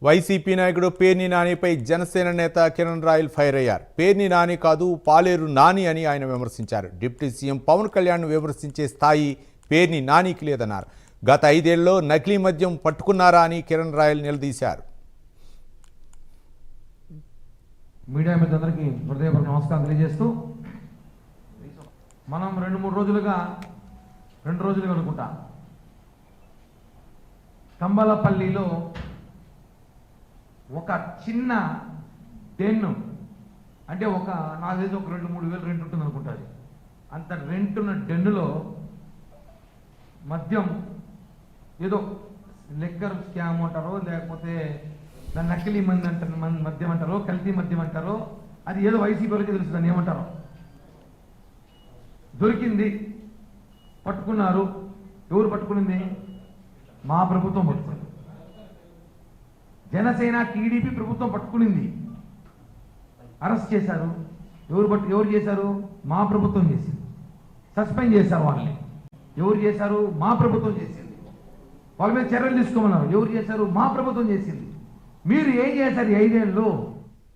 YCP నాయకుడు పేర్ని నానిపై జనసేన నేత Kiran royal fire అయ్యారు. పేర్ని నాని కాదు, పాలేరు నాని అని ఆయన విమర్శించారు. డిప్యూటీ సీఎం పవన్ కళ్యాణ్ విమర్శించే స్థాయి పేర్ని నానికి లేదన్నారు. గత 5 ఏళ్లలో నకిలీ మద్యం పట్టుకున్నారా అని కిరణ్ రాయల్ నిలదీశారు. మీడియా మిత్రులందరికీ హృదయపూర్వక నమస్కారం తెలియజేస్తూ, మనం 2 రోజులుగా అనుకుంటా కంబలపల్లిలో ఒక చిన్న డెన్ను, అంటే నాకు తెలిసి ఒక 2-3 వేలు రెంట్ ఉంటుంది అనుకుంటుంది. అంత రెంట్ ఉన్న డెన్నులో మద్యం, ఏదో లెక్కర్ స్కామ్ అంటారో లేకపోతే దాన్ని నకిలీ మద్యం అంటారో కల్తీ మద్యం అంటారో, అది ఏదో వైసీపీ వాళ్ళకి తెలుసు దాన్ని ఏమంటారో. దొరికింది, పట్టుకున్నారు. ఎవరు పట్టుకునింది? మా ప్రభుత్వం పట్టుకుంది. జనసేన టీడీపీ ప్రభుత్వం పట్టుకునింది, అరెస్ట్ చేశారు. ఎవరు చేశారు? మా ప్రభుత్వం చేసింది. సస్పెండ్ చేశారు వాళ్ళని. ఎవరు చేశారు? మా ప్రభుత్వం చేసింది. వాళ్ళ మీద చర్యలు తీసుకోమన్నారు. ఎవరు చేశారు? మా ప్రభుత్వం చేసింది. మీరు ఏం చేశారు? 5 ఏళ్ళు